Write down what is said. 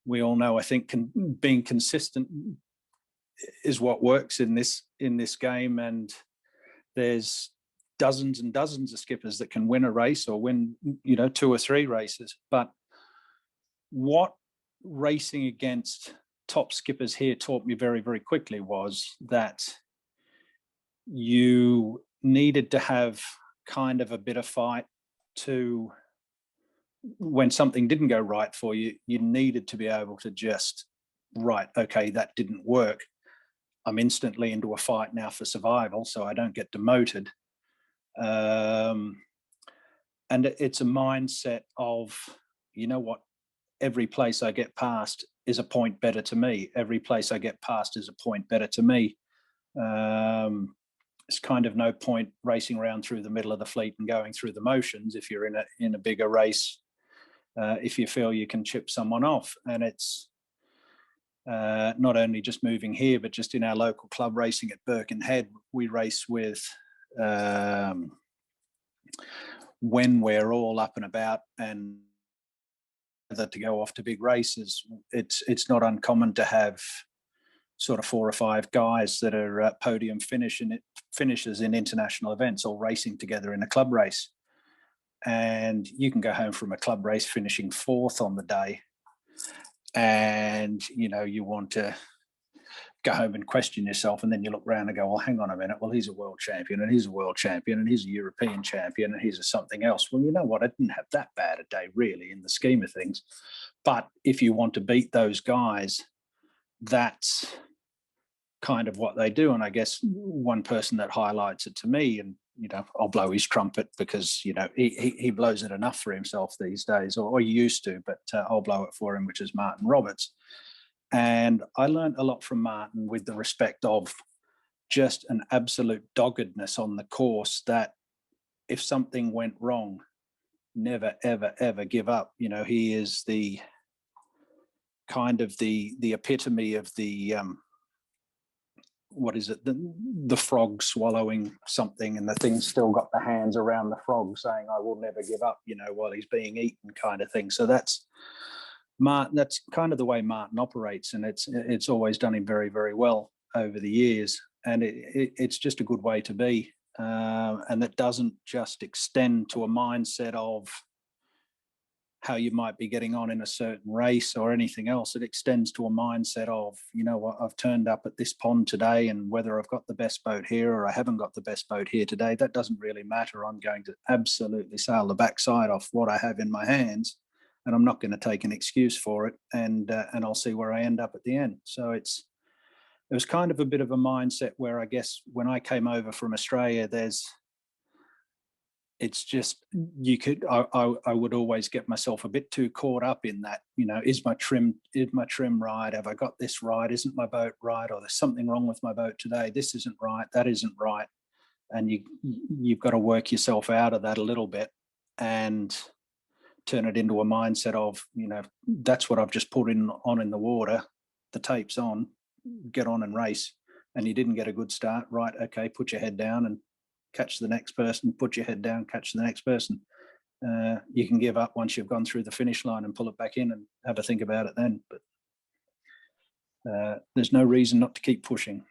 we all know, I think, being consistent is what works in this game. And there's dozens and dozens of skippers that can win a race or win, 2 or 3 races. But what racing against top skippers here taught me very, very quickly was that you needed to have kind of a bit of fight to, when something didn't go right for you, you needed to be able to just, right, okay, that didn't work. I'm instantly into a fight now for survival, so I don't get demoted. And it's a mindset of, you know what, every place I get past is a point better to me. Every place I get past is a point better to me. It's kind of no point racing around through the middle of the fleet and going through the motions if you're in a bigger race, if you feel you can chip someone off. And it's not only just moving here, but just in our local club racing at Birkenhead, we race with, when we're all up and about and to go off to big races, it's not uncommon to have sort of 4 or 5 guys that are podium finishers in international events, all racing together in a club race. And you can go home from a club race finishing 4th on the day, and you want to go home and question yourself, and then you look around and go, well, hang on a minute, well, he's a world champion, and he's a world champion, and he's a European champion, and he's a something else. Well, you know what, I didn't have that bad a day really in the scheme of things. But if you want to beat those guys, that's kind of what they do. And I guess one person that highlights it to me, and I'll blow his trumpet because he blows it enough for himself these days, or he used to, but I'll blow it for him, which is Martin Roberts. And I learned a lot from Martin with the respect of just an absolute doggedness on the course, that if something went wrong, never, ever, ever give up. He is the kind of the epitome of the, what is it? The frog swallowing something, and the thing's still got the hands around the frog saying, I will never give up, while he's being eaten, kind of thing. So that's Martin. That's kind of the way Martin operates, and it's always done him very, very well over the years. And it's just a good way to be. And that doesn't just extend to a mindset of how you might be getting on in a certain race or anything else. It extends to a mindset of, what, I've turned up at this pond today, and whether I've got the best boat here or I haven't got the best boat here today, that doesn't really matter. I'm going to absolutely sail the backside off what I have in my hands, and I'm not going to take an excuse for it. And I'll see where I end up at the end. So it was kind of a bit of a mindset where, I guess, when I came over from Australia, it's just, I would always get myself a bit too caught up in that, is my trim right? Have I got this right? Isn't my boat right? Or there's something wrong with my boat today. This isn't right. That isn't right. And you've got to work yourself out of that a little bit and turn it into a mindset of, that's what I've just put on in the water. The tape's on, get on and race. And you didn't get a good start. Right. Okay. Put your head down and catch the next person, put your head down, catch the next person. You can give up once you've gone through the finish line and pull it back in and have a think about it then. But there's no reason not to keep pushing.